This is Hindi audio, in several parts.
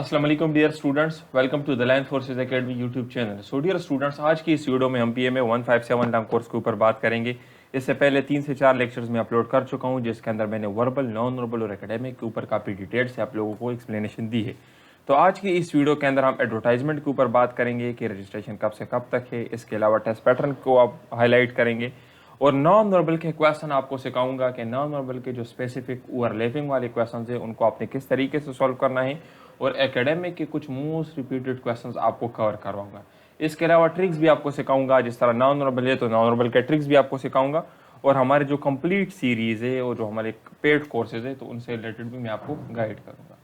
अस्सलाम वालेकुम dear students, welcome to the Land Forces Academy YouTube channel. So dear students, आज की इस वीडियो में हम पीएमए 157 लैंग कोर्स के ऊपर बात करेंगे। इससे पहले 3 से 4 लेक्चर्स में अपलोड कर चुका हूं, जिसके अंदर मैंने वर्बल, नॉन वर्बल और एकेडमिक के ऊपर काफ़ी डिटेल से आप लोगों को एक्सप्लेनेशन दी है। तो आज की इस वीडियो के अंदर हम एडवर्टाइजमेंट के ऊपर बात करेंगे कि रजिस्ट्रेशन कब से कब तक है। इसके अलावा टेस्ट पैटर्न को आप हाईलाइट करेंगे और नॉन वर्बल के क्वेश्चन आपको सिखाऊंगा कि नॉन वर्बल के जो स्पेसिफिक ओवरलैपिंग वाले क्वेश्चन है उनको आपने किस तरीके से सॉल्व करना है, और एकेडमिक के कुछ मोस्ट रिपीटेड क्वेश्चंस आपको कवर करवाऊंगा। इसके अलावा ट्रिक्स भी आपको सिखाऊंगा, जिस तरह नॉन वर्बल है तो नॉन वर्बल के ट्रिक्स भी आपको सिखाऊंगा, और हमारे जो कंप्लीट सीरीज है और जो हमारे पेड कोर्सेज है तो उनसे रिलेटेड भी मैं आपको गाइड करूंगा।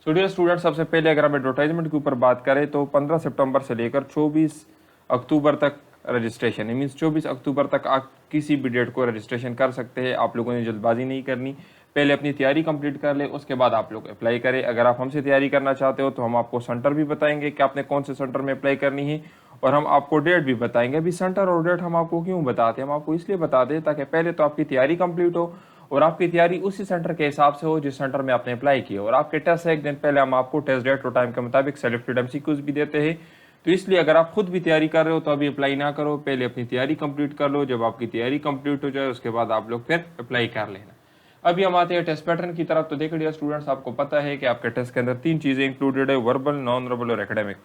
सो डियर स्टूडेंट, सबसे पहले अगर हम एडवर्टाइजमेंट के ऊपर बात करें तो 15 सितंबर से लेकर 24 अक्टूबर तक रजिस्ट्रेशन है। मीन्स 24 अक्टूबर तक आप किसी भी डेट को रजिस्ट्रेशन कर सकते हैं। आप लोगों ने जल्दबाजी नहीं करनी, पहले अपनी तैयारी कंप्लीट कर ले, उसके बाद आप लोग अप्लाई करें। अगर आप हमसे तैयारी करना चाहते हो तो हम आपको सेंटर भी बताएंगे कि आपने कौन से सेंटर में अप्लाई करनी है, और हम आपको डेट भी बताएंगे। अभी सेंटर और डेट हम आपको क्यों बताते हैं, हम आपको इसलिए बताते हैं ताकि पहले तो आपकी तैयारी कंप्लीट हो और आपकी तैयारी उसी सेंटर के हिसाब से हो जिस सेंटर में आपने अप्लाई किया। और आपके टेस्ट से एक दिन पहले हम आपको टेस्ट डेट और टाइम के मुताबिक सेलेक्टेड एमसीक्यूज भी देते हैं। तो इसलिए अगर आप खुद भी तैयारी कर रहे हो तो अभी अप्लाई ना करो, पहले अपनी तैयारी कंप्लीट कर लो। जब आपकी तैयारी कंप्लीट हो जाए उसके बाद आप लोग फिर अप्लाई कर लेना। अभी हम आते हैं टेस्ट पैटर्न की तरफ। तो देखिए डियर स्टूडेंट्स, आपको पता है कि आपके टेस्ट के अंदर 3 चीजें इंक्लूडेड है, वर्बल, नॉन वर्बल और एकेडमिक।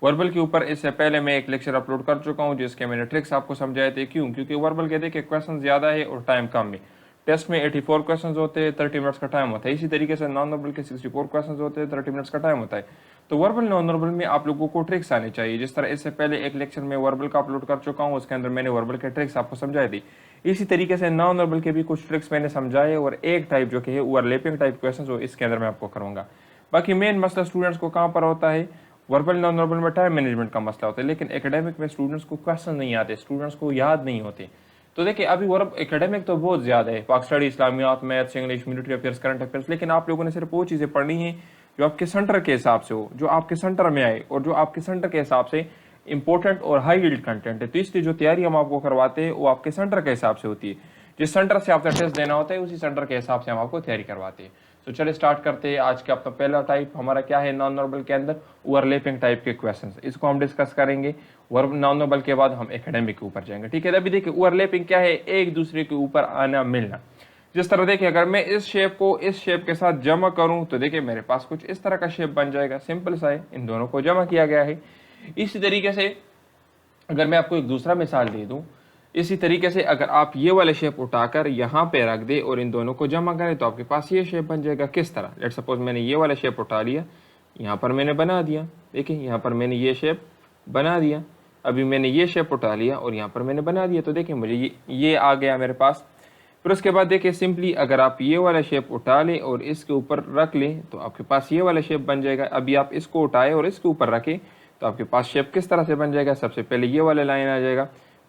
वर्बल के ऊपर इससे पहले मैं एक लेक्चर अपलोड कर चुका हूं जिसके मैंने ट्रिक्स आपको समझाए थे। क्यों? क्योंकि वर्बल के देखिए क्वेश्चन ज्यादा है और टाइम कम है। टेस्ट में 84 क्वेश्चंस होते हैं, 30 मिनट्स का टाइम होता है। इसी तरीके से नॉन वर्बल के 64 क्वेश्चंस होते हैं, 30 मिनट्स का टाइम होता है। तो वर्बल, नॉन वर्बल में आप लोगों को ट्रिक्स आने चाहिए। जिस तरह इससे पहले एक लेक्चर में वर्बल का अपलोड कर चुका हूँ, उसके अंदर मैंने वर्बल के ट्रिक्स आपको समझाई थी। इसी तरीके से नॉन वर्बल के भी कुछ ट्रिक्स मैंने समझाए, और एक टाइप जो कि है ओवरलैपिंग टाइप क्वेश्चन हो, इसके अंदर मैं आपको करूंगा। बाकी मेन मसला स्टूडेंट्स को कहाँ पर होता है, वर्बल, नॉन वर्बल में टाइम मैनेजमेंट का मसला होता है, लेकिन एकेडमिक में स्टूडेंट्स को क्वेश्चन नहीं आते, स्टूडेंट्स को याद नहीं होते। तो देखिए अभी वर्ब एकेडमिक तो बहुत ज्यादा है, पाक स्टडी, इस्लामियात, maths, English, military affairs, current affairs, लेकिन आप लोगों ने सिर्फ वो चीजें पढ़नी है जो आपके सेंटर के हिसाब से हो, जो आपके सेंटर में आए और जो आपके सेंटर के हिसाब से इंपॉर्टेंट और हाई यील्ड कंटेंट है। तो इसलिए जो तैयारी हम आपको करवाते हैं वो आपके सेंटर के हिसाब से होती है। जिस सेंटर से आपका टेस्ट देना होता है उसी सेंटर के हिसाब से हम आपको तैयारी करवाते हैं। तो चलिए स्टार्ट करते हैं। आज का अपना पहला टाइप हमारा क्या है, नॉन वर्बल के अंदर ओवरलैपिंग टाइप के क्वेश्चंस, इसको हम डिस्कस करेंगे। वर्ब, नॉन वर्बल के बाद हम एकेडमिक के ऊपर जाएंगे। ठीक है, अभी देखिए ओवरलैपिंग क्या है, एक दूसरे के ऊपर आना मिलना। जिस तरह देखिए अगर मैं इस शेप को इस शेप के साथ जमा करूं तो देखिए मेरे पास कुछ इस तरह का शेप बन जाएगा, सिंपल सा है, इन दोनों को जमा किया गया है। इसी तरीके से अगर मैं आपको एक दूसरा मिसाल दे दूं, इसी तरीके से अगर आप ये वाले शेप उठाकर यहाँ पे रख दे और इन दोनों को जमा करें तो आपके पास ये शेप बन जाएगा। किस तरह, लेट सपोज मैंने ये वाला शेप उठा लिया, यहाँ पर मैंने बना दिया, देखिए यहाँ पर मैंने ये शेप बना दिया। अभी मैंने ये शेप उठा लिया और यहाँ पर मैंने बना दिया, तो देखिए मुझे ये आ गया मेरे पास। फिर उसके बाद देखिए सिंपली अगर आप ये वाला शेप उठा लें और इसके ऊपर रख लें तो आपके पास ये वाला शेप बन जाएगा। अभी आप इसको उठाए और इसके ऊपर रखें तो आपके पास शेप किस तरह से बन जाएगा, सबसे पहले ये वाला लाइन आ जाएगा,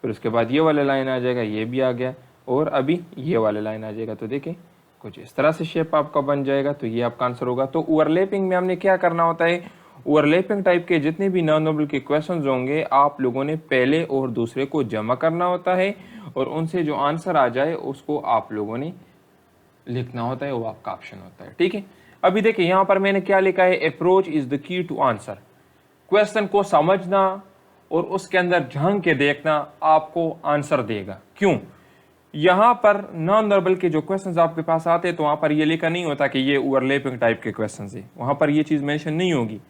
फिर उसके बाद ये वाला लाइन आ जाएगा, ये भी आ गया, और अभी ये वाला लाइन आ जाएगा। तो देखिए कुछ इस तरह से शेप आपका बन जाएगा। तो ये आपका आंसर होगा। तो ओवरलैपिंग में हमने क्या करना होता है, ओवरलैपिंग टाइप के जितने भी नॉन वर्बल के क्वेश्चंस होंगे आप लोगों ने पहले और दूसरे को जमा करना होता है, और उनसे जो आंसर आ जाए उसको आप लोगों ने लिखना होता है, वो आपका ऑप्शन होता है। ठीक है, अभी देखिए यहाँ पर मैंने क्या लिखा है, approach is the key to answer. Question को समझना और उसके अंदर झांक के देखना आपको आंसर देगा। क्यों? यहां पर नॉन वर्बल के जो क्वेश्चंस आपके पास आते हैं तो वहां पर ये लिखा नहीं होता कि ये ओवरलैपिंग टाइप के क्वेश्चंस है, वहां पर ये चीज मेंशन नहीं होगी।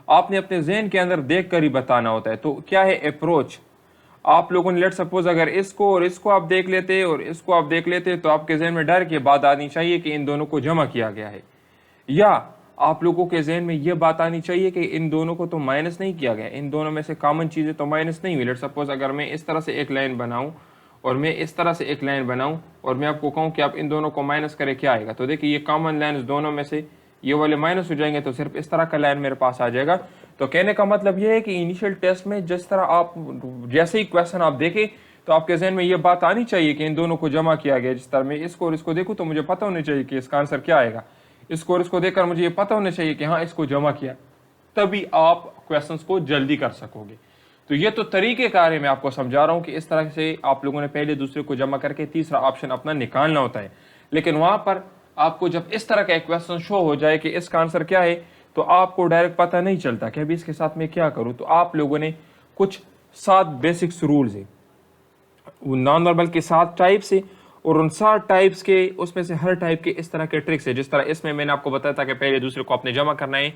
आपने अपने ज़हन के अंदर देखकर ही बताना होता है। तो क्या है अप्रोच, आप लोगों ने लेट सपोज अगर इसको और इसको आप देख लेते और इसको आप देख लेते तो आपके जहन में डर की बात आनी चाहिए कि इन दोनों को जमा किया गया है, या आप लोगों के जहन में यह बात आनी चाहिए कि इन दोनों को तो माइनस नहीं किया गया, इन दोनों में से कॉमन चीजें तो माइनस नहीं हुई। लेट सपोज अगर मैं इस तरह से एक लाइन बनाऊं और मैं इस तरह से एक लाइन बनाऊं और मैं आपको कहूं कि आप इन दोनों को माइनस करें, क्या आएगा? तो देखिए ये कॉमन लाइन दोनों में से ये वाले माइनस हो जाएंगे, तो सिर्फ इस तरह का लाइन मेरे पास आ जाएगा। तो कहने का मतलब यह है कि इनिशियल टेस्ट में जिस तरह आप जैसे ही क्वेश्चन आप देखें तो आपके जहन में ये बात आनी चाहिए कि इन दोनों को जमा किया गया। जिस तरह मैं इसको और इसको देखूं तो मुझे पता होना चाहिए कि इसका आंसर क्या आएगा, इसको और इसको देखकर मुझे ये पता होना चाहिए कि हाँ इसको जमा किया, तभी आप क्वेश्चंस को जल्दी कर सकोगे। तो ये तो तरीकेकार है, मैं आपको समझा रहा हूं कि इस तरह से आप लोगों ने पहले दूसरे को जमा करके तीसरा ऑप्शन अपना निकालना होता है। लेकिन वहां पर आपको जब इस तरह का एक क्वेश्चन शो हो जाए कि इसका आंसर क्या है, तो आपको डायरेक्ट पता नहीं चलता कि अभी इसके साथ मैं क्या करूं। तो आप लोगों ने कुछ 7 बेसिक्स रूल्स है नॉन वर्बल के 7 टाइप्स है, और उन 7 टाइप्स के उसमें से हर टाइप के इस तरह के ट्रिक्स है। जिस तरह इसमें मैंने आपको बताया था कि पहले दूसरे को आपने जमा करना है,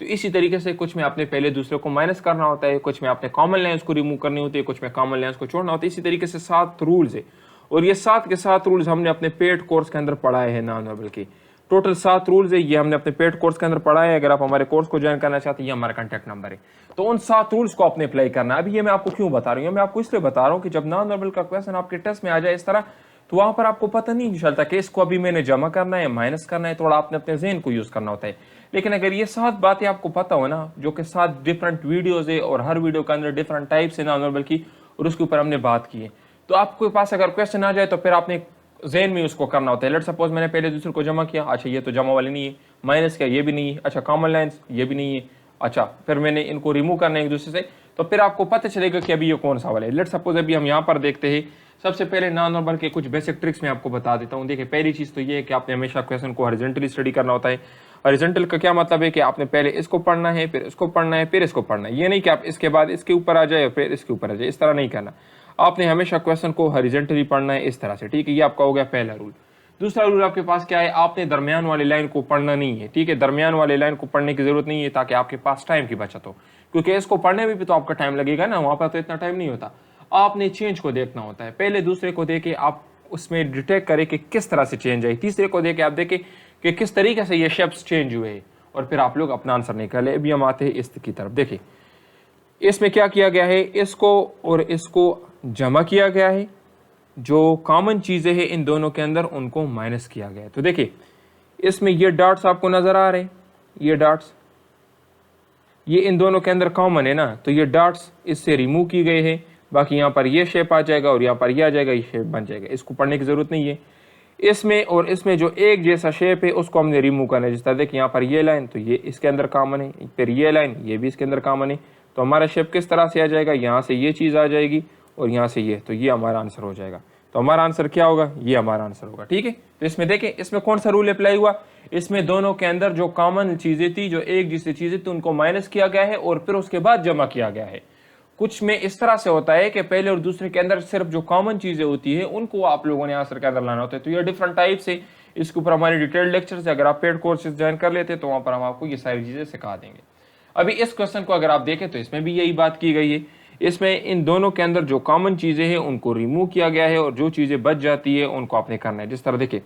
तो इसी तरीके से कुछ में आपने पहले दूसरे को माइनस करना होता है, कुछ में आपने कॉमन लाइन्स को रिमूव करनी होती है, कुछ में कॉमन लाइन्स को छोड़ना होता है। इसी तरीके से 7 रूल्स है, और ये 7 के 7 रूल्स हमने अपने पेड कोर्स के अंदर पढ़ाए हैं नॉन वर्बल के। टोटल 7 रूल्स है, ये हमने अपने पेड कोर्स के अंदर पढ़ा है। अगर आप हमारे कोर्स को ज्वाइन करना चाहते हैं, ये हमारा कॉन्टैक्ट नंबर है। तो उन 7 रूल्स को आपने अप्लाई करना है। अभी ये मैं आपको क्यों बता रहा हूँ, मैं आपको इसलिए बता रहा हूँ कि जब नॉन वर्बल का क्वेश्चन आपके टेस्ट में आ जाए इस तरह, तो वहां पर आपको पता नहीं चलता कि इसको अभी मैंने जमा करना है, माइनस करना है, थोड़ा आपने अपने ज़हन को यूज करना होता है। लेकिन अगर ये 7 बातें आपको पता हो ना, जो कि 7 डिफरेंट वीडियोज है और हर वीडियो के अंदर डिफरेंट टाइप्स है नॉन वर्बल की, और उसके ऊपर हमने बात की है, तो आपके पास अगर क्वेश्चन आ जाए तो फिर आपने ज़हन में उसको करना होता है। लेट सपोज मैंने पहले दूसरे को जमा किया, अच्छा ये तो जमा वाले नहीं है, माइनस किया ये भी नहीं है, अच्छा कॉमन लाइन्स ये भी नहीं है, अच्छा फिर मैंने इनको रिमूव करना है एक दूसरे से, तो फिर आपको पता चलेगा कि अभी ये कौन सा वाला है। लेट सपोज अभी हम यहाँ पर देखते हैं। सबसे पहले नॉन वर्बल के कुछ बेसिक ट्रिक्स मैं आपको बता देता हूँ। देखिए पहली चीज़ तो ये है कि आपने हमेशा क्वेश्चन को हॉरिजॉन्टली स्टडी करना होता है। हॉरिजॉन्टल का क्या मतलब है कि आपने पहले इसको पढ़ना है, फिर इसको पढ़ना है, फिर इसको पढ़ना है। ये नहीं कि आप इसके बाद इसके ऊपर आ जाए फिर इसके ऊपर आ जाए, इस तरह नहीं करना। आपने हमेशा क्वेश्चन को हॉरिजॉन्टली पढ़ना है इस तरह से, ठीक है। ये आपका हो गया पहला रूल। दूसरा रूल आपके पास क्या है, आपने दरमियान वाली लाइन को पढ़ना नहीं है, ठीक है। दरमियान वाली लाइन को पढ़ने की जरूरत नहीं है ताकि आपके पास टाइम की बचत हो, क्योंकि इसको पढ़ने में भी तो आपका टाइम लगेगा ना, वहां पर तो इतना टाइम नहीं होता। आपने चेंज को देखना होता है, पहले दूसरे को देखे आप उसमें डिटेक्ट करें कि किस तरह से चेंज आई, तीसरे को देखे आप देखें कि किस तरीके से ये शेप्स चेंज हुए, और फिर आप लोग अपना आंसर निकाले। अभी हम आते हैं इस की तरफ। देखिए इसमें क्या किया गया है, इसको और इसको जमा किया गया है, जो कॉमन चीजें हैं इन दोनों के अंदर उनको माइनस किया गया है। तो देखिए इसमें ये डॉट्स आपको नजर आ रहे हैं, ये डॉट्स ये इन दोनों के अंदर कॉमन है ना, तो ये डॉट्स इससे रिमूव की गए हैं। बाकी यहाँ पर ये शेप आ जाएगा और यहाँ पर ये आ जाएगा, ये शेप बन जाएगा, इसको पढ़ने की जरूरत नहीं है। इसमें और इसमें जो एक जैसा शेप है उसको हमने रिमूव करना है। जिस तरह देखिए यहाँ पर ये लाइन, तो ये इसके अंदर कॉमन है, फिर ये लाइन ये भी इसके अंदर कॉमन है, तो हमारा शेप किस तरह से आ जाएगा, यहाँ से ये चीज़ आ जाएगी और यहाँ से ये, तो ये हमारा आंसर हो जाएगा। तो हमारा आंसर क्या होगा, ये हमारा आंसर होगा, ठीक है। तो इसमें देखें इसमें कौन सा रूल अप्लाई हुआ, इसमें दोनों के अंदर जो कॉमन चीजें थी, जो एक जैसी चीजें थी, उनको माइनस किया गया है और फिर उसके बाद जमा किया गया है। कुछ में इस तरह से होता है कि पहले और दूसरे के अंदर सिर्फ जो कॉमन चीजें होती है उनको आप लोगों ने आंसर के अंदर लाना होता है। तो ये डिफरेंट टाइप से, इसके ऊपर हमारे डिटेल्ड लेक्चर से अगर आप पेड कोर्सेज ज्वाइन कर लेते हैं तो वहां पर हम आपको ये सारी चीजें सिखा देंगे। अभी इस क्वेश्चन को अगर आप देखें तो इसमें भी यही बात की गई है। इसमें इन दोनों के अंदर जो कॉमन चीजें हैं उनको रिमूव किया गया है और जो चीजें बच जाती है उनको आपने करना है। जिस तरह देखें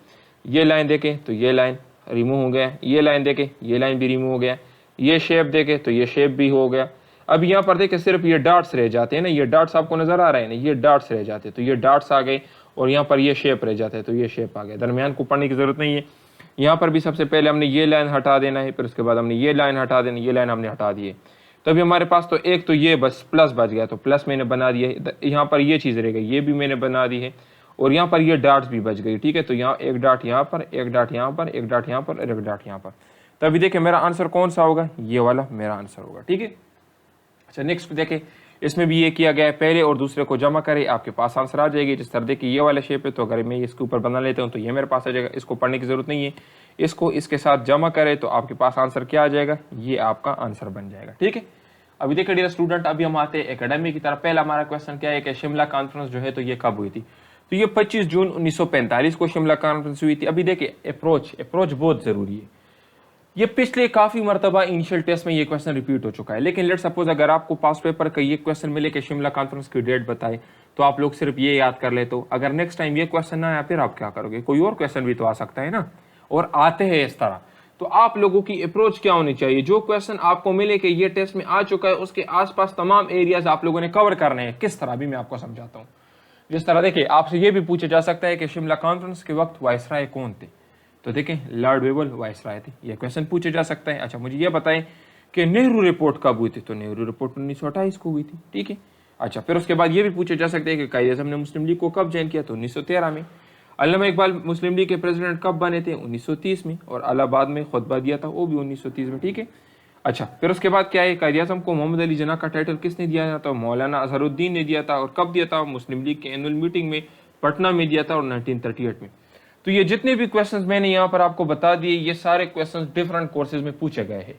ये लाइन देखें तो ये लाइन रिमूव हो गया, ये लाइन देखें ये लाइन भी रिमूव हो गया, ये शेप देखें तो ये शेप भी हो गया। अब यहाँ पर देखें सिर्फ ये डॉट्स रह जाते हैं ना, ये डॉट्स आपको नजर आ रहे हैं ना, ये डॉट्स रह जाते हैं, तो ये डॉट्स आ गए और यहाँ पर ये शेप रह जाते हैं, तो ये शेप आ गया। दरमियान को पढ़ने की जरूरत नहीं है। यहाँ पर भी सबसे पहले हमने ये लाइन हटा देना है, फिर उसके बाद हमने ये लाइन हटा देना, ये लाइन हमने हटा दी है। तो अभी हमारे पास तो एक तो ये बस प्लस बच गया, तो प्लस मैंने बना दिया है। यहाँ पर ये चीज़ रह गई, ये भी मैंने बना दी है, और यहाँ पर ये डॉट्स भी बच गई, ठीक है। तो यहाँ एक डॉट यहाँ पर, एक डॉट यहाँ पर, एक डॉट यहाँ पर और एक डॉट यहाँ पर। तो अभी देखिए मेरा आंसर कौन सा होगा, ये वाला मेरा आंसर होगा, ठीक है। अच्छा नेक्स्ट देखें, इसमें भी ये किया गया है, पहले और दूसरे को जमा करें आपके पास आंसर आ जाएगी। जिस तरह देखिए ये वाला शेप है, तो अगर मैं इसके ऊपर बना लेता हूँ तो ये मेरे पास आ जाएगा, इसको पढ़ने की जरूरत नहीं है। इसको इसके साथ जमा करें तो आपके पास आंसर क्या आ जाएगा, ये आपका आंसर बन जाएगा, ठीक है। अभी देखिए डियर स्टूडेंट, अभी हम आते हैं एकेडमी की तरफ। पहला हमारा क्वेश्चन क्या है कि शिमला कॉन्फ्रेंस जो है तो ये कब हुई थी, तो ये 25 जून 1945 को शिमला कॉन्फ्रेंस हुई थी। अभी देखिए अप्रोच बहुत जरूरी है। ये पिछले काफी मरतबा इनिशियल टेस्ट में ये क्वेश्चन रिपीट हो चुका है, लेकिन लेट सपोज अगर आपको पास पेपर का ये क्वेश्चन मिले कि शिमला कॉन्फ्रेंस की डेट बताए, तो आप लोग सिर्फ ये याद कर ले। तो अगर नेक्स्ट टाइम ये क्वेश्चन ना आया फिर आप क्या करोगे, कोई और क्वेश्चन भी तो आ सकता है ना, और आते हैं इस तरह। तो आप लोगों की अप्रोच क्या होनी चाहिए, जो क्वेश्चन आपको मिले कि ये टेस्ट में आ चुका है उसके आसपास तमाम एरियाज आप लोगों ने कवर करने हैं। किस तरह भी मैं आपको समझाता हूँ। जिस तरह देखिए आपसे ये भी पूछा जा सकता है कि शिमला कॉन्फ्रेंस के वक्त वायसराय कौन थे, तो देखें लॉर्ड वेवल वायसराय थे, ये क्वेश्चन पूछा जा सकता है। अच्छा मुझे ये बताएं कि नेहरू रिपोर्ट कब हुई थी, तो नेहरू रिपोर्ट 1928 को हुई थी, ठीक है। अच्छा फिर उसके बाद ये भी पूछा जा सकता है कि कायदे आज़म ने मुस्लिम लीग को कब ज्वाइन किया, तो 1913 में। अल्लामा इकबाल मुस्लिम लीग के प्रेसिडेंट कब बने थे, 1930 में, और इलाहाबाद में खुतबा दिया था वो भी 1930 में, ठीक है। अच्छा फिर उसके बाद क्या है, कायदे आज़म को मोहम्मद अली जिन्ना का टाइटल किसने दिया था, मौलाना अजहरुद्दीन ने दिया था, और कब दिया था, मुस्लिम लीग के एनुअल मीटिंग में पटना में दिया था और 1938 में। तो ये जितने भी क्वेश्चंस मैंने यहाँ पर आपको बता दिए, ये सारे क्वेश्चंस डिफरेंट कोर्सेज में पूछे गए हैं।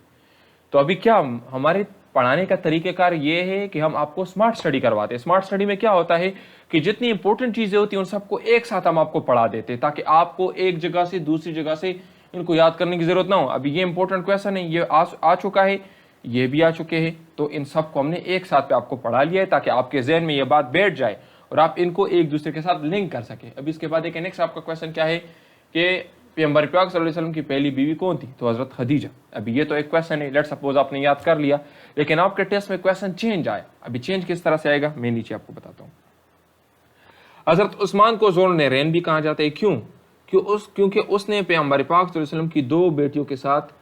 तो अभी क्या हमारे पढ़ाने का तरीक़ेकार ये है कि हम आपको स्मार्ट स्टडी करवाते हैं। स्मार्ट स्टडी में क्या होता है कि जितनी इंपॉर्टेंट चीज़ें होती हैं उन सबको एक साथ हम आपको पढ़ा देते हैं, ताकि आपको एक जगह से दूसरी जगह से इनको याद करने की ज़रूरत ना हो। अभी ये इंपॉर्टेंट क्वेश्चन है, ये आ चुका है, ये भी आ चुके हैं, तो इन सबको हमने एक साथ पे आपको पढ़ा लिया है ताकि आपके जहन में ये बात बैठ जाए और आप इनको एक दूसरे के साथ लिंक कर सके। अभी इसके बाद एक नेक्स्ट आपका क्वेश्चन क्या है कि पैगंबर पाक सल्लल्लाहु अलैहि वसल्लम की पहली बीवी कौन थी? तो हज़रत खदीजा। अभी ये तो एक क्वेश्चन है, लेट्स सपोज आपने याद कर लिया, लेकिन आपके टेस्ट में क्वेश्चन चेंज आए। अभी चेंज किस तरह से आएगा मैं नीचे आपको बताता हूँ। हज़रत उस्मान को ज़ुल्नुरैन भी कहा जाता है, क्यों? क्योंकि उसने पैगंबर पाक सल्लल्लाहु अलैहि वसल्लम की दो बेटियों के साथ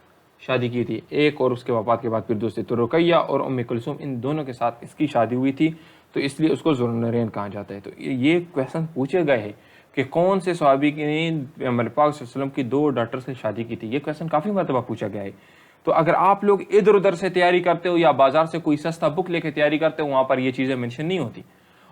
शादी की थी, एक और उसके वफात के बाद फिर दूसरी, तो रुकैया और उम्मे कुलसूम, इन दोनों के साथ इसकी शादी हुई थी, तो इसलिए उसको ज़ुल्नुरैन कहा जाता है। तो ये क्वेश्चन पूछे गए हैं कि कौन से सहाबी ने पैगंबर पाक सल्लल्लाहु अलैहि वसल्लम की दो डॉटर से शादी की थी। ये क्वेश्चन काफ़ी मरतबा पूछा गया है। तो अगर आप लोग इधर उधर से तैयारी करते हो या बाजार से कोई सस्ता बुक लेके तैयारी करते हो, वहाँ पर ये चीज़ें मेंशन नहीं होती।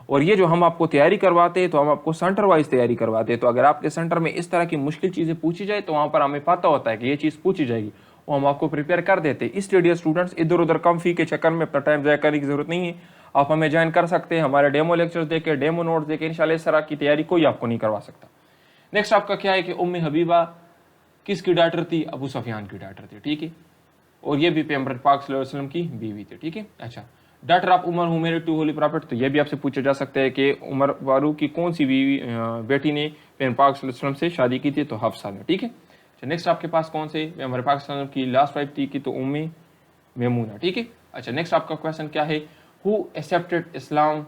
और ये जो हम आपको तैयारी करवाते हैं तो हम आपको सेंटर वाइज तैयारी करवाते हैं। तो अगर आपके सेंटर में इस तरह की मुश्किल चीज़ें पूछी जाए तो वहाँ पर हमें पता होता है कि ये चीज़ पूछी जाएगी, वो हम आपको प्रिपेयर कर देते हैं। इसलिए डियर स्टूडेंट्स, इधर उधर कम फी के चक्कर में अपना टाइम ज़ाया करने की ज़रूरत नहीं है। आप हमें ज्वाइन कर सकते हैं, हमारे डेमो लेक्चर्स देके, डेमो नोट्स देके, इंशाल्लाह इस तरह की तैयारी कोई आपको नहीं करवा सकता। नेक्स्ट आपका क्या है कि उम्मे हबीबा किसकी डॉटर थी? अबू सुफियान की डॉटर थी, ठीक है, और ये भी पैगंबर पाक सल्लल्लाहु अलैहि वसल्लम की बीवी थी, ठीक है। अच्छा, daughter of Umar who married to holy prophet, तो ये भी आपसे पूछा जा सकता है कि उमर फारूक की कौन सी बेटी ने पैगंबर पाक सल्लल्लाहु अलैहि वसल्लम से शादी की थी? तो हफ्सा ने, ठीक है। अच्छा, नेक्स्ट आपके पास कौन से पैगंबर पाक सल्लल्लाहु अलैहि वसल्लम की लास्ट वाइफ थी कि? तो उम्मे मैमूना, ठीक है। अच्छा, नेक्स्ट आपका क्वेश्चन क्या है? Who accepted Islam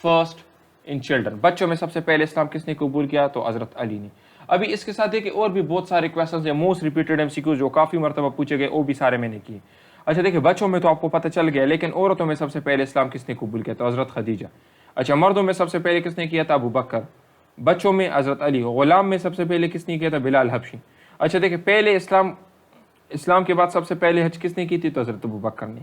first in children, बच्चों में सबसे पहले इस्लाम किसने कबूल किया? तो हज़रत अली ने। अभी इसके साथ देखिए और भी बहुत सारे क्वेश्चंस हैं, मोस्ट रिपीटेड एमसीक्यू जो काफ़ी मरतबा पूछे गए, वो भी सारे मैंने किए। अच्छा देखिए, बच्चों में तो आपको पता चल गया, लेकिन औरतों में सबसे पहले इस्लाम किसने कबूल किया? तो हज़रत खदीजा। अच्छा, मर्दों में सबसे पहले किसने किया था? अबू बकर। बच्चों में हज़रत अली। गुलाम में सबसे पहले किसने किया था? बिलाल हबशी। अच्छा देखिए, पहले इस्लाम के बाद सबसे पहले हज किसने की थी? तो हज़रत अबू बकर ने।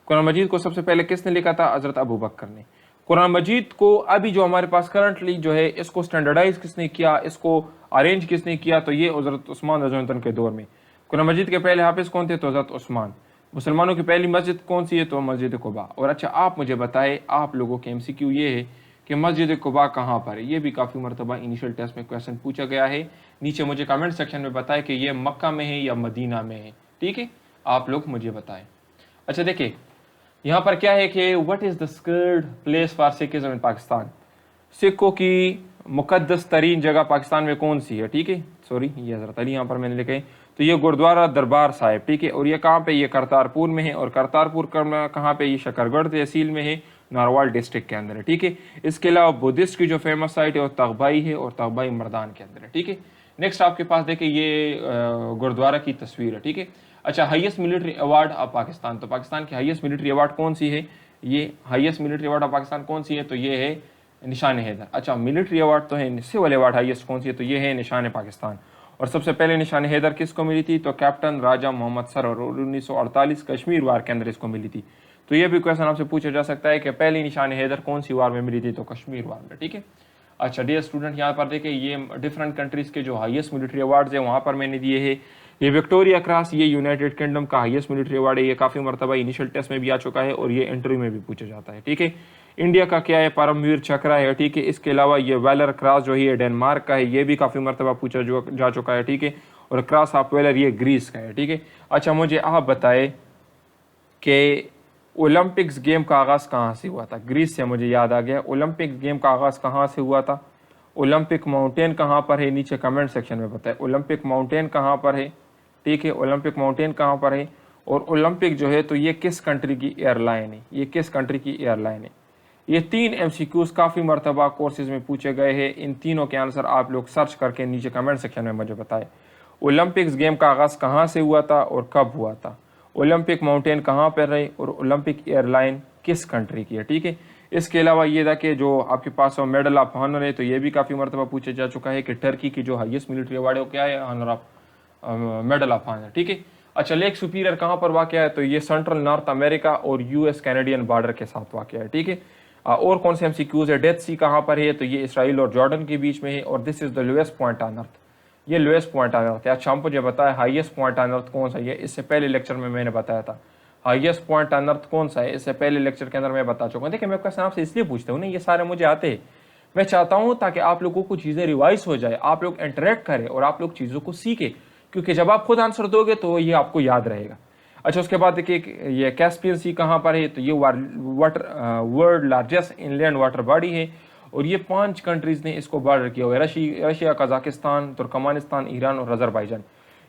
कुरान मजीद को सबसे पहले किसने लिखा था? हज़रत अबू बकर ने। कुरान मजीद को अभी जो हमारे पास करंटली जो है, इसको स्टैंडर्डाइज किसने किया, इसको अरेंज किसने किया? तो ये हज़रत उस्मान रज़ियल्लाहु के दौर में। कुरान मजीद के पहले हाफिज़ कौन थे? तो हज़रत उस्मान। मुसलमानों की पहली मस्जिद कौन सी है? तो मस्जिद कुबा। और अच्छा, आप मुझे बताएं, आप लोगों के एमसीक्यू ये है कि मस्जिद कुबा कहाँ पर है? ये भी काफ़ी मरतबा इनिशियल टेस्ट में क्वेश्चन पूछा गया है। नीचे मुझे कमेंट सेक्शन में बताएं कि ये मक्का में है या मदीना में है, ठीक है, आप लोग मुझे बताएं। अच्छा देखिए, यहाँ पर क्या है कि what is the sacred place for Sikhism in Pakistan, सिखों की मुकद्दस तरीन जगह पाकिस्तान में कौन सी है? ठीक है, सॉरी ये हज़रत अली यहाँ पर मैंने लिखा है, तो ये गुरुद्वारा दरबार साहिब, ठीक है। और ये कहाँ पे? ये करतारपुर में है। और करतारपुर कहाँ पे? ये शकरगढ़ तहसील में है, नारवाल डिस्ट्रिक्ट के अंदर है, ठीक है। इसके अलावा बुद्धिस्ट की जो फेमस साइट है वो तगबाई है, और तगबाई मर्दान के अंदर है, ठीक है। नेक्स्ट आपके पास देखिए, ये गुरुद्वारा की तस्वीर है, ठीक है। अच्छा, highest military award of Pakistan, तो पाकिस्तान की हाईएस्ट मिलिट्री अवार्ड कौन सी है? ये highest military award of Pakistan कौन सी है? तो ये है निशान हैदर। अच्छा, मिलिट्री अवार्ड तो है, सिविल अवार्ड हाईएस्ट कौन सी है? तो ये है निशान पाकिस्तान। और सबसे पहले निशान हैदर किसको मिली थी? तो कैप्टन राजा मोहम्मद सरवर, और 1948 कश्मीर वार के अंदर इसको मिली थी। तो ये भी क्वेश्चन आपसे पूछा जा सकता है कि पहली निशान हैदर कौन सी वार में मिली थी? तो कश्मीर वार में, ठीक है। अच्छा डियर स्टूडेंट, यहाँ पर देखिए, ये डिफरेंट कंट्रीज़ के जो हाईएस्ट मिलिट्री अवार्ड्स हैं वहाँ पर मैंने दिए हैं। ये विक्टोरिया क्रॉस, ये यूनाइटेड किंगडम का हाईएस्ट मिलिट्री अवार्ड है, ये काफ़ी मरतबा इनिशियल टेस्ट में भी आ चुका है और ये इंटरव्यू में भी पूछा जाता है, ठीक है। इंडिया का क्या है? परमवीर चक्र है, ठीक है। इसके अलावा ये वेलर क्रॉस जो है ये डेनमार्क का है, ये भी काफ़ी मरतबा पूछा जा चुका है, ठीक है। और क्रॉस ऑफ वेलर ये ग्रीस का है, ठीक है। अच्छा, मुझे आप बताए कि ओलंपिक्स गेम का आगाज़ कहाँ से हुआ था? ग्रीस से मुझे याद आ गया, ओलंपिक्स गेम का आगाज़ कहाँ से हुआ था? ओलंपिक माउंटेन कहाँ पर है? नीचे कमेंट सेक्शन में बताएं, ओलंपिक माउंटेन कहाँ पर है, ठीक है। ओलंपिक माउंटेन कहाँ पर है? और ओलंपिक जो है तो ये किस कंट्री की एयरलाइन है? ये किस कंट्री की एयरलाइन है? ये 3 MCQs काफ़ी मरतबा कोर्सेज में पूछे गए हैं। इन तीनों के आंसर आप लोग सर्च करके नीचे कमेंट सेक्शन में मुझे बताएं। ओलंपिक्स गेम का आगाज़ कहाँ से हुआ था और कब हुआ था? ओलंपिक माउंटेन कहाँ पर है? और ओलंपिक एयरलाइन किस कंट्री की है, ठीक है। इसके अलावा ये था कि जो आपके पास मेडल ऑफ ऑनर है, तो ये भी काफ़ी मरतबा पूछा जा चुका है कि टर्की की जो हाईएस्ट मिलिट्री अवार्ड है वो क्या है? Honour of medal of honour, ठीक है। अच्छा, लेक सुपीरियर कहाँ पर वाक़या है? तो ये सेंट्रल नॉर्थ अमेरिका और US कैनेडियन बॉर्डर के साथ वाक़या है, ठीक है। और कौन से MCQs है? डेथ सी कहाँ पर है? तो ये इसराइल और जॉर्डन के बीच में है, और this is the lowest point on earth, ये लोएस्ट पॉइंट ऑन अर्थ है। अच्छा, हम मुझे बताया हाईएस्ट पॉइंट ऑन अर्थ कौन सा है? इससे पहले लेक्चर में मैंने बताया था, हाईएस्ट पॉइंट ऑन अर्थ कौन सा है, इससे पहले लेक्चर के अंदर मैं बता चुका हूँ। देखिए मैं क्वेश्चन आपसे इसलिए पूछता हूँ ना, ये सारे मुझे आते हैं, मैं चाहता हूँ ताकि आप लोगों को चीज़ें रिवाइज हो जाए, आप लोग इंटरेक्ट करें और आप लोग चीज़ों को सीखें, क्योंकि जब आप खुद आंसर दोगे तो ये आपको याद रहेगा। अच्छा, उसके बाद देखिए ये कैस्पियन सी कहाँ पर है, तो ये water world largest inland water body है और ये 5 कंट्रीज ने इसको बॉर्डर किया हुआ है, रशिया, कजाकिस्तान, तुर्कमानिस्तान, ईरान और अजरबैजान।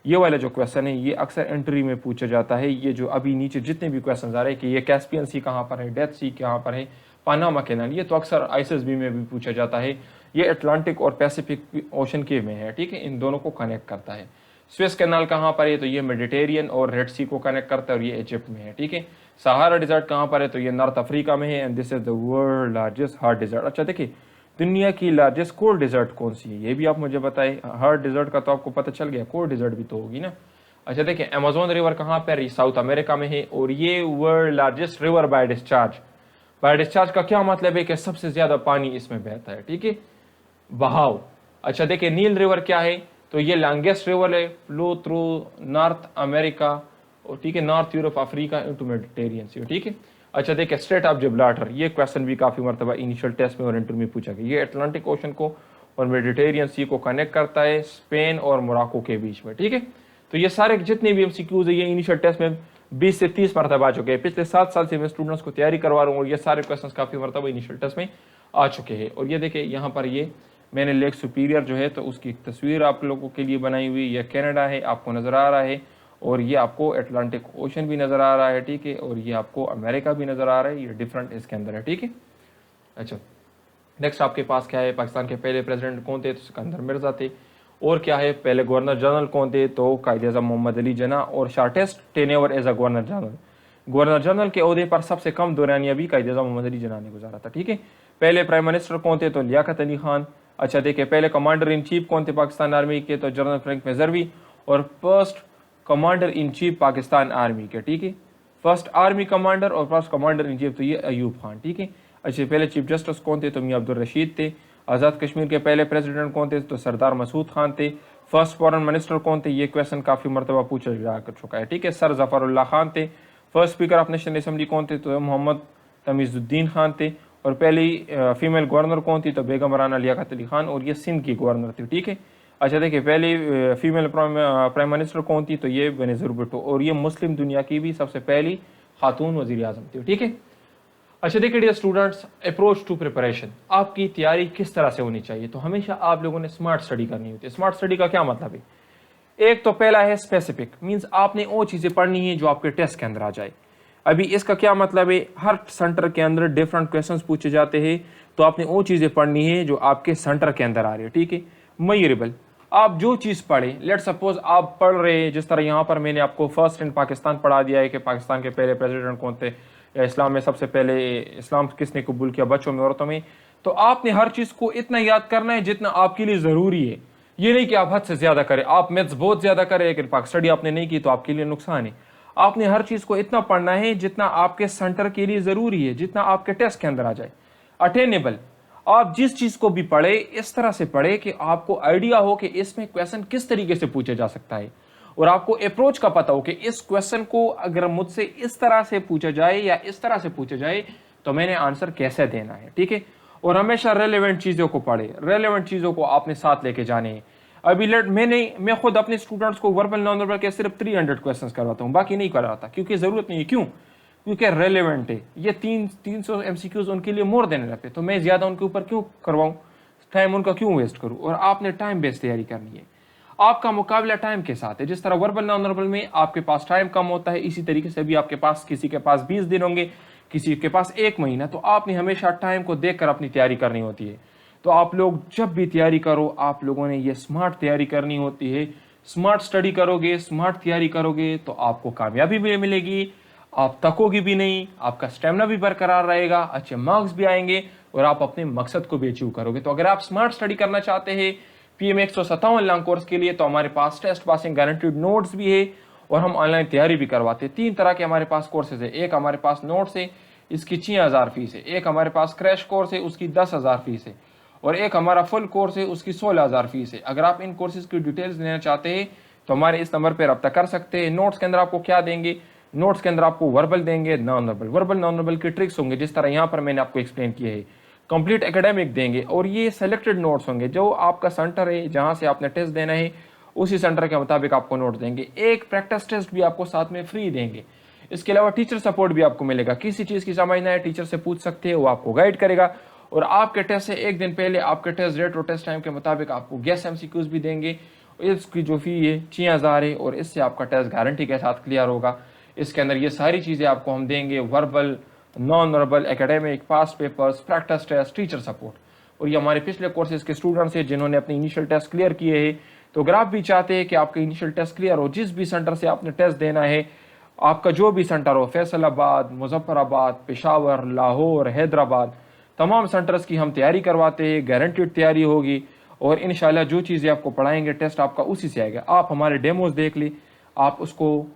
ये वाला जो क्वेश्चन है ये अक्सर एंट्री में पूछा जाता है। ये जो अभी नीचे जितने भी क्वेश्चन आ रहे हैं कि ये कैस्पियन सी कहाँ पर है, डेथ सी कहाँ पर है, पानामा कैनाल, ये तो अक्सर आईएसएसबी में भी पूछा जाता है। ये अटलांटिक और पैसिफिक ओशन के में है, ठीक है, इन दोनों को कनेक्ट करता है। स्वेज कैनाल कहाँ पर है, तो ये मेडिटेरियन और रेड सी को कनेक्ट करता है और ये इजिप्ट में है, ठीक है। सहारा डिजर्ट कहाँ पर है, तो ये नॉर्थ अफ्रीका में है and this is the world largest hot desert. अच्छा देखिए, दुनिया की लार्जेस्ट कोल्ड डिजर्ट कौन सी है, ये भी आप मुझे बताएं। हॉट डिजर्ट का तो आपको पता चल गया, कोल्ड डिजर्ट भी तो होगी ना। अच्छा देखिए, अमेज़न रिवर कहाँ पर है, साउथ अमेरिका में है और ये world largest river by discharge. By discharge का क्या मतलब है कि सबसे ज्यादा पानी इसमें बहता है, ठीक है, बहाव। अच्छा देखिए, नील रिवर क्या है, तो ये लॉन्गेस्ट रिवर है, फ्लो थ्रू नॉर्थ अमेरिका और ठीक है north Europe, Africa into Mediterranean sea, ठीक है। अच्छा देखिए, स्ट्रेट ऑफ जिब्राल्टर, ये क्वेश्चन भी काफी मरतबा इनिशियल टेस्ट में और इंटरव्यू में पूछा गया। ये अटलांटिक ओशन को और मेडिटेरियन सी को कनेक्ट करता है स्पेन और मोरक्को के बीच में, ठीक है। तो ये सारे जितने भी एमसीक्यूज है ये इनिशियल टेस्ट में 20 से 30 मरतबा आ चुके हैं। पिछले 7 साल से मैं स्टूडेंट्स को तैयारी करवा रहा हूँ और ये सारे क्वेश्चन काफी मरतबा इनिशियल टेस्ट में आ चुके हैं। और ये देखिए यहाँ पर ये मैंने लेक सुपीरियर जो है तो उसकी एक तस्वीर आप लोगों के लिए बनाई हुई, यह कनाडा है आपको नज़र आ रहा है और ये आपको अटलांटिक ओशन भी नज़र आ रहा है, ठीक है, और ये आपको अमेरिका भी नज़र आ रहा है, ये डिफरेंट इसके अंदर है, ठीक है। अच्छा नेक्स्ट आपके पास क्या है, पाकिस्तान के पहले प्रेसिडेंट कौन थे, तो सिकंदर मिर्जा थे। और क्या है, पहले गवर्नर जनरल कौन थे, तो कायद-ए-आज़म मोहम्मद अली जना। और shortest tenure as a governor general, governor general के ओहदे पर सबसे कम दौरानिया भी कायद-ए-आज़म मोहम्मद अली जना ने गुजारा था, ठीक है। पहले प्राइम मिनिस्टर कौन थे, तो लियाकत अली खान। अच्छा देखिए, पहले कमांडर इन चीफ कौन थे पाकिस्तान आर्मी के, तो जनरल फ्रैंक मेजरवी। और first commander in chief Pakistan army के, ठीक है, फर्स्ट आर्मी कमांडर और फर्स्ट कमांडर इन चीफ तो ये अयूब खान, ठीक है। अच्छा पहले चीफ जस्टिस कौन थे, तो मियां अब्दुल रशीद थे। आज़ाद कश्मीर के पहले प्रेसिडेंट कौन थे, तो सरदार मसूद खान थे। फर्स्ट फॉरेन मिनिस्टर कौन थे, ये क्वेश्चन काफ़ी मरतबा पूछा जा चुका है, ठीक है, सर जफरुल्लाह खान थे। First speaker of national assembly कौन थे, तो मोहम्मद तमीज़ुद्दीन खान थे। और पहली फीमेल गवर्नर कौन थी, तो बेगम राना लियाकत अली खान और ये सिंध की गवर्नर थी, ठीक है। अच्छा देखिए, पहली फीमेल प्राइम मिनिस्टर कौन थी, तो ये बेनज़ीर भुट्टो और ये मुस्लिम दुनिया की भी सबसे पहली खातून वज़ीर आज़म थी, ठीक है। अच्छा देखिए dear students, approach to preparation, आपकी तैयारी किस तरह से होनी चाहिए, तो हमेशा आप लोगों ने स्मार्ट स्टडी करनी होती है। स्मार्ट स्टडी का क्या मतलब है, एक तो पहला है स्पेसिफिक, मींस आपने वो चीज़ें पढ़नी है जो आपके टेस्ट के अंदर आ जाए। अभी इसका क्या मतलब है, हर सेंटर के अंदर डिफरेंट क्वेश्चंस पूछे जाते हैं, तो आपने वो चीज़ें पढ़नी है जो आपके सेंटर के अंदर आ रही है, ठीक है। मेजरेबल, आप जो चीज़ पढ़े, लेट सपोज आप पढ़ रहे हैं, जिस तरह यहाँ पर मैंने आपको फर्स्ट इन पाकिस्तान पढ़ा दिया है कि पाकिस्तान के पहले प्रेसिडेंट कौन थे, या इस्लाम में सबसे पहले इस्लाम किसने कबूल किया, बच्चों में औरतों में, तो आपने हर चीज़ को इतना याद करना है जितना आपके लिए ज़रूरी है। ये नहीं कि आप हद से ज़्यादा करें, आप मैथ्स बहुत ज़्यादा करें लेकिन स्टडी आपने नहीं की तो आपके लिए नुकसान है। आपने हर चीज़ को इतना पढ़ना है जितना आपके सेंटर के लिए ज़रूरी है, जितना आपके टेस्ट के अंदर आ जाए, अटेनेबल। आप जिस चीज़ को भी पढ़े इस तरह से पढ़े कि आपको आइडिया हो कि इसमें क्वेश्चन किस तरीके से पूछा जा सकता है और आपको अप्रोच का पता हो कि इस क्वेश्चन को अगर मुझसे इस तरह से पूछा जाए या इस तरह से पूछा जाए तो मैंने आंसर कैसे देना है, ठीक है। और हमेशा रेलेवेंट चीज़ों को पढ़े, रेलेवेंट चीज़ों को आपने साथ लेके जाने हैं। अभी मैं खुद अपने स्टूडेंट्स को वर्बल नॉन वर्बल के सिर्फ 300 क्वेश्चन करवाता हूँ, बाकी नहीं करवाता, क्योंकि ज़रूरत नहीं है। क्यों, क्योंकि रेलेवेंट है। ये 300 MCQs उनके लिए मोर देने लगते, तो मैं ज़्यादा उनके ऊपर क्यों करवाऊँ, टाइम उनका क्यों वेस्ट करूँ। और आपने टाइम बेस्ड तैयारी करनी है, आपका मुकाबला टाइम के साथ है। जिस तरह वर्बल नॉन वर्बल में आपके पास टाइम कम होता है, इसी तरीके से भी आपके पास, किसी के पास 20 दिन होंगे, किसी के पास 1 महीना, तो आपने हमेशा टाइम को देखकर अपनी तैयारी करनी होती है। तो आप लोग जब भी तैयारी करो, आप लोगों ने ये स्मार्ट तैयारी करनी होती है। स्मार्ट स्टडी करोगे, स्मार्ट तैयारी करोगे तो आपको कामयाबी भी मिलेगी, आप थकोगे भी नहीं, आपका स्टेमिना भी बरकरार रहेगा, अच्छे मार्क्स भी आएंगे और आप अपने मकसद को भी अचीव करोगे। तो अगर आप स्मार्ट स्टडी करना चाहते हैं PM 157 लॉन्ग कोर्स के लिए, तो हमारे पास टेस्ट पासिंग गारंटीड नोट्स भी है और हम ऑनलाइन तैयारी भी करवाते हैं। 3 तरह के हमारे पास कोर्सेज है। एक हमारे पास नोट्स है, इसकी 6000 फीस है। एक हमारे पास क्रैश कोर्स है, उसकी 10,000 फीस है। और एक हमारा फुल कोर्स है, उसकी 16,000 फीस है। अगर आप इन कोर्सेज की डिटेल्स लेना चाहते हैं तो हमारे इस नंबर पर रब्ता कर सकते हैं। नोट्स के अंदर आपको क्या देंगे, नोट्स के अंदर आपको वर्बल देंगे, non verbal, verbal non verbal की ट्रिक्स होंगे जिस तरह यहाँ पर मैंने आपको एक्सप्लेन किए है। कंप्लीट एकेडमिक देंगे और ये सेलेक्टेड नोट्स होंगे, जो आपका सेंटर है जहाँ से आपने टेस्ट देना है उसी सेंटर के मुताबिक आपको नोट देंगे। एक प्रैक्टिस टेस्ट भी आपको साथ में फ्री देंगे। इसके अलावा टीचर सपोर्ट भी आपको मिलेगा, किसी चीज़ की समझ ना है टीचर से पूछ सकते हैं, वो आपको गाइड करेगा। और आपके टेस्ट से एक दिन पहले आपके टेस्ट डेट और टेस्ट टाइम के मुताबिक आपको गेस्ट एमसीक्यूज भी देंगे। इसकी जो फी है 6000 है और इससे आपका टेस्ट गारंटी के साथ क्लियर होगा। इसके अंदर ये सारी चीज़ें आपको हम देंगे, verbal, non verbal, academic, past papers, practice test, teacher support. और ये हमारे पिछले कोर्सेज के स्टूडेंट्स हैं जिन्होंने अपने इनिशियल टेस्ट क्लियर किए हैं। तो अगर आप भी चाहते हैं कि आपके इनिशियल टेस्ट क्लियर हो, जिस भी सेंटर से आपने टेस्ट देना है, आपका जो भी सेंटर हो, फैसलाबाद, मुजफ्फराबाद, पेशावर, लाहौर, हैदराबाद, तमाम सेंटर्स की हम तैयारी करवाते हैं, गारंटीड तैयारी होगी। और इंशाल्लाह जो चीज़ें आपको पढ़ाएंगे टेस्ट आपका उसी से आएगा। आप हमारे डेमोज देख ली, आप उसको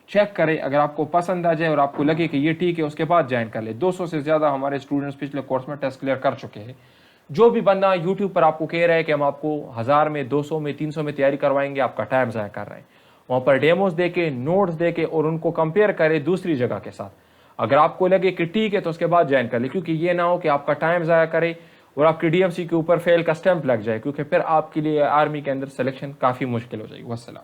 चेक करें, अगर आपको पसंद आ जाए और आपको लगे कि ये ठीक है उसके बाद ज्वाइन कर ले। 200 से ज़्यादा हमारे स्टूडेंट्स पिछले कोर्स में टेस्ट क्लियर कर चुके हैं। जो भी बंदा यूट्यूब पर आपको कह रहा है कि हम आपको 1000 में, 200 में, 300 में तैयारी करवाएंगे, आपका टाइम ज़ाया कर रहे हैं। वहाँ पर डेमोज देके, नोट्स देके और उनको कंपेयर करें दूसरी जगह के साथ। अगर आपको लगे कि ठीक है तो उसके बाद ज्वाइन कर ले, क्योंकि ये ना हो कि आपका टाइम ज़ाया करे और आपकी डीएमसी के ऊपर फेल का स्टैंप लग जाए, क्योंकि फिर आपके लिए आर्मी के अंदर सिलेक्शन काफ़ी मुश्किल हो जाएगी। वस्सलाम।